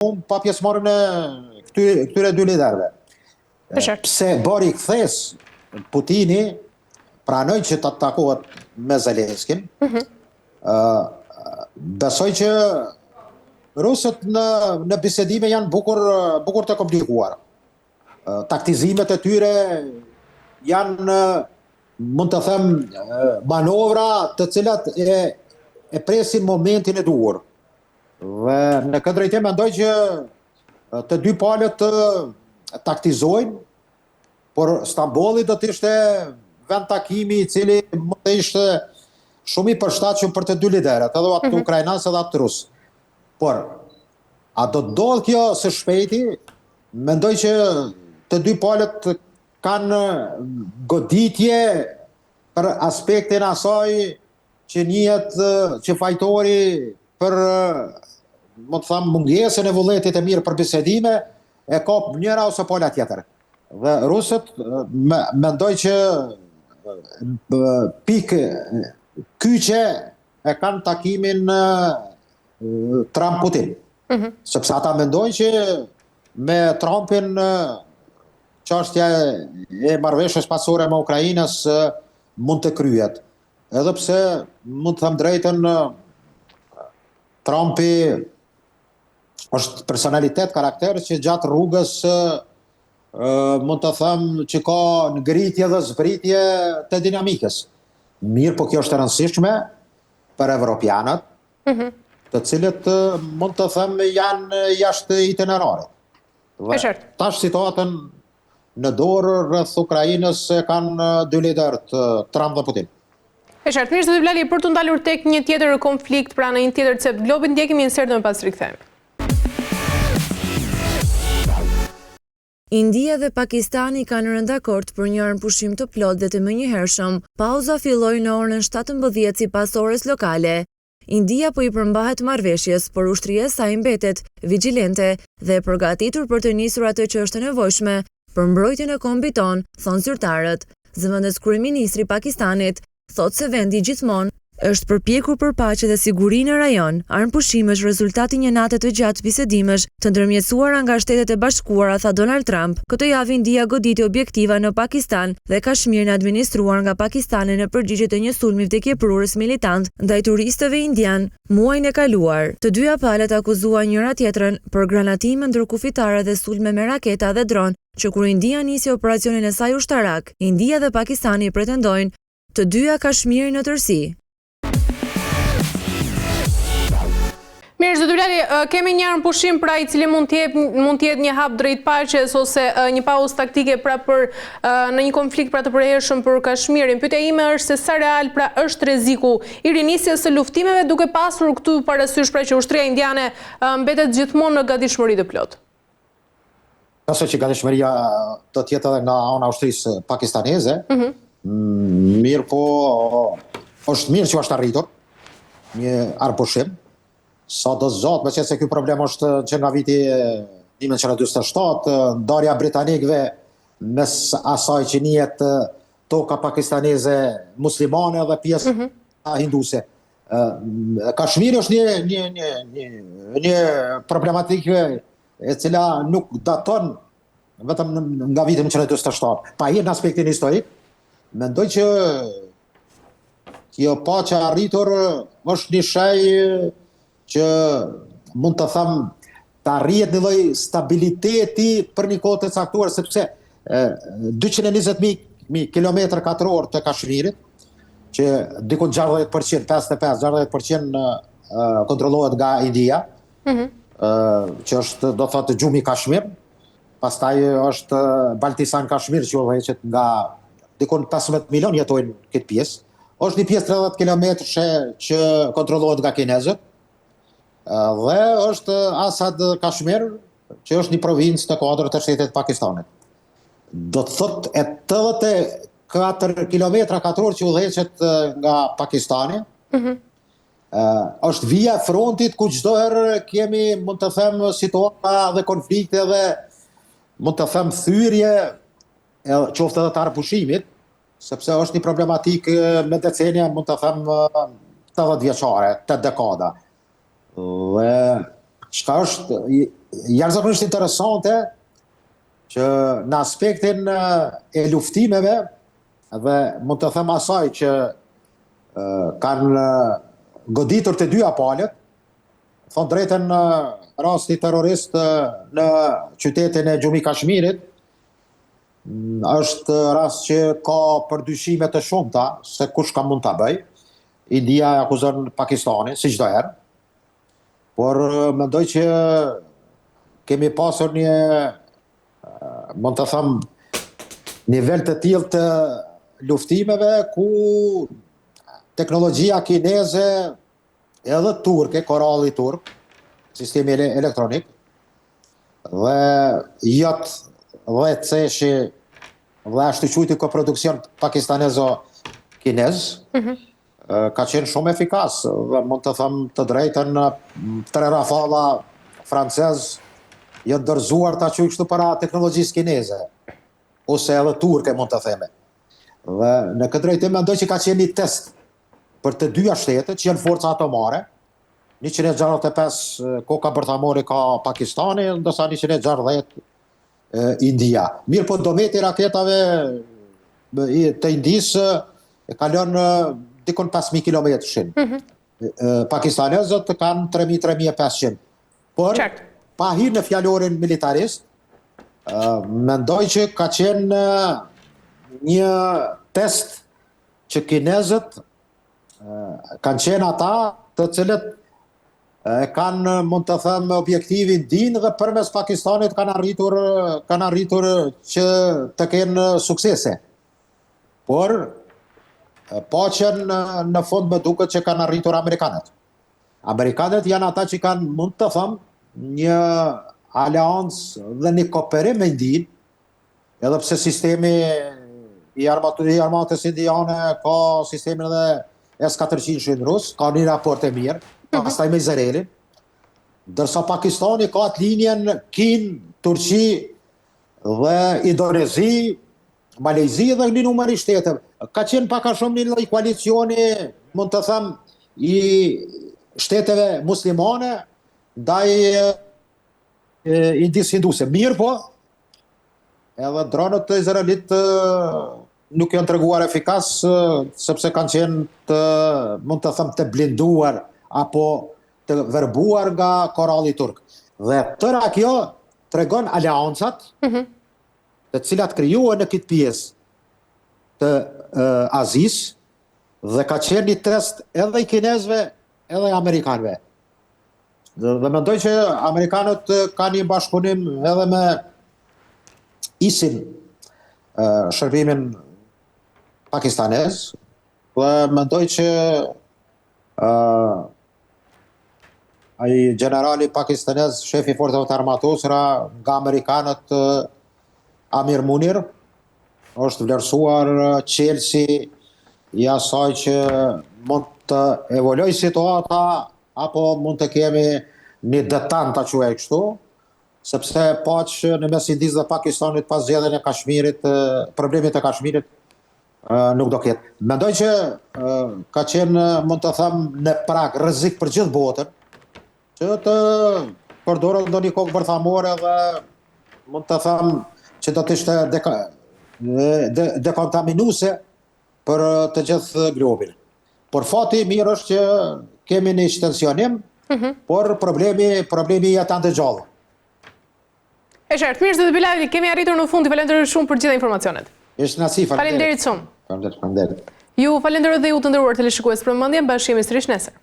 pa pjesëmarrjen e këtyre dy liderëve. Pse bëri kthes Putini pranoi që të takohet me Zelenskin. Besoj që rusët në bisedime janë bukur të komplikuar. Taktizimet e tyre janë, mund të them, manovra të cilat e presin momentin e duhur. Dhe në këtë drejtim mendoj që të dy palët të taktizojnë, por Stambolli do të ishte vend takimi i cili mund të ishte shumë i përshtatshëm për të dy liderët, edhe atë ukrainas edhe atë rus. Por, a do të ndodhë kjo së shpejti? Mendoj që të dy palët kanë goditje për aspektin asaj që njihet që fajtori për mungesën e vullnetit e mirë për bisedime e ka njëra ose pala tjetër. Dhe rusët mendoj që pikë kyçe e kanë takimin Trump-Putin. Sepse ata mendojnë që me Trumpin çështja e marrëveshjes pasore me Ukrainës mund të kryhet. Edhe pse mund të them drejtën, Trumpi është personalitet, karakter që gjatë rrugës mund të them që ka ngritje dhe zbritje të dinamikës. Mirë, po kjo është e rëndësishme për evropianët, të cilët mund të them janë jashtë itinerarit. Tash situatën në dorë rreth Ukrainës kanë dy liderët, Trump dhe Putin. E qartë, mirë zoti Blali, për të ndalur tek një tjetër konflikt pra në një tjetër cep globit, ndjekim një insertë më pas rikthehemi. India dhe Pakistani kanë rënë dakord për një armpushim të plotë dhe të menjëhershëm. Pauza filloi në orën 17 sipas orës lokale. India po i përmbahet marrëveshjes, por ushtria e saj mbetet vigjilente dhe e përgatitur për të nisur atë që është nevojshme për mbrojtjen e kombit ton, thonë zyrtarët. Zëvendës kryeministri i Pakistanit thotë se vendi gjithmonë është përpjekur për paqe dhe siguri në rajon. Armpushimi është rezultati një nate të gjatë bisedimesh të ndërmjetësuara nga Shtetet e Bashkuara, tha Donald Trump. Këtë javë India goditi objektiva në Pakistan dhe Kashmirin administruar nga Pakistani në përgjigje të një sulmi vdekjeprurës militant ndaj turistëve indian muajin e kaluar. Të dyja palët akuzuan njëra tjetrën për granatime ndërkufitare dhe sulme me raketa dhe dron, që kur India nisi operacionin e saj ushtarak, India dhe Pakistani pretendojnë të dyja Kashmirin në tërësi. Mirë, zoti Blali, kemi një armpushim pra i cili mund të jetë një hap drejt paqes ose një pauzë taktike pra për në një konflikt pra të përhershëm për Kashmirin. Pyetja ime është se sa real pra është rreziku i rinisjes së luftimeve, duke pasur këtu parasysh pra që ushtria indiane mbetet gjithmonë në gatishmëri të plotë. Besoj që gatishmëria do të jetë edhe nga ana e ushtrisë pakistaneze. Mirë, po është mirë që është arritur një armpushim. Sa do zot, me që se kjo problem është që nga viti 1947, ndarja britanikëve mes asaj që njihet toka pakistaneze muslimane dhe pjesë hinduse. Kashmiri është një problematikë e cila nuk daton vetëm nga viti 1947. Pa hir në aspektin historik, mendoj që kjo paqe arritur është një shej që mund të them të arrihet një lloj stabiliteti për një kohë të caktuar, sepse 220.000 kilometër katror të Kashmirit, që diku 60%, 55-60% kontrollohet nga India, që është do thotë gjumi Kashmir, pastaj është Baltistan Kashmir që udhëheqet nga diku 15 milion jetojnë këtë pjesë. Është një pjesë 30 kilometrëshe që kontrollohet nga kinezët. Dhe është Asad Kashmir, që është një provincë të kuadrët të Shtetit Pakistanit. Do të thotë 84 kilometra katror që udhëheqet nga Pakistani, është vija frontit ku çdo herë kemi, mund të them, situata dhe konflikte dhe mund të them thyrje, qoftë edhe të armpushimit, sepse është një problematikë me decenja, mund të them 80 vjeçare, 8 dekada. Dhe çka është jashtëzakonisht interesante që në aspektin e luftimeve dhe mund të them asaj që kanë goditur të dyja palët, thonë drejtën në rasti terrorist në qytetin e Gjumi Kashmirit, është rast që ka përdyshime të shumta se kush ka mund ta bëj. India akuzon Pakistanin si çdo herë, por mendoj që kemi pasur një, mund të them, nivel të tillë të luftimeve ku teknologjia kineze edhe turke, koralli turk, sistemi elektronik, dhe jot 10 ceshi dhe ashtu quajti koproduksion pakistanezo-kinez, ka qenë shumë efikas dhe mund të them të drejtën 3 rafalla francez janë dorëzuar ta quaj kështu para teknologjisë kineze ose edhe turke mund të theme. Dhe në këtë drejtim mendoj që ka qenë një test për të dyja shtetet që janë forca atomare. 165 koka bërthamore ka Pakistani, ndërsa 160 India. Mirë po dometi i raketave të Indis e kalon dikon 5.000 km/h. Pakistanezët kanë 3.000-3.500. Por pa hyrë në fjalorin militarist, mendoj që ka qenë një test që kinezët kanë qenë ata të cilët kanë, mund të them, objektivin din dhe përmes Pakistanit kanë arritur që të kenë suksese. Por paqen në fund më duket që kanë arritur Amerikanët. Amerikanët janë ata që kanë, mund të them, një aleancë dhe një kooperim me Indin, edhe pse sistemi i armatës indiane ka sistemin edhe S-400 rus, ka një raport e mirë, pastaj me Izraelin, ndërsa Pakistani ka atë linjen Kin, Turqi dhe Indonezi, Malezi dhe një numër i shteteve. Ka qenë pak a shumë një lloj koalicioni, mund të them, i shteteve muslimane ndaj Indisë hinduse. Mirë po, edhe dronët të Izraelit nuk janë treguar efikas, sepse kanë qenë të, mund të them, të blinduar apo të verbuar nga koralli turk. Dhe tëra kjo tregon aleancat të cilat krijuan në këtë pjesë të Azisë dhe ka qenë një test edhe i kinezëve edhe i amerikanëve. Dhe mendoj që amerikanët kanë një bashkëpunim edhe me ISIL, shërbimin pakistanez, dhe mendoj që ai generali pakistanez, shefi forcave të armatosura nga amerikanët, Amir Munir, është vlerësuar qelësi i asaj që mund të evoluoj situata apo mund të kemi një detan ta quaj kështu, sepse paq në mes Indisë dhe Pakistanit pas zgjedhjeve e Kashmirit, problemet e Kashmirit nuk do ketë. Mendoj që ka qenë, mund të them, në prag rrezik për gjithë botën, që të përdoret ndonjë kokë bërthamore dhe mund të them që do të ishte dekontaminuese për të gjithë globin. Por fati mirë është që kemi një tensionim, por problemi jetë ande gjallë. E qartë, mirë zoti Bilali, kemi arritur në fund, falenderoj shumë për gjitha informacionet. Ishte nasi, faleminderit shumë. Faleminderit. Ju falenderoj dhe ju të nderuar teleshikues për vëmendjen, bashkëjemi sërish nesër.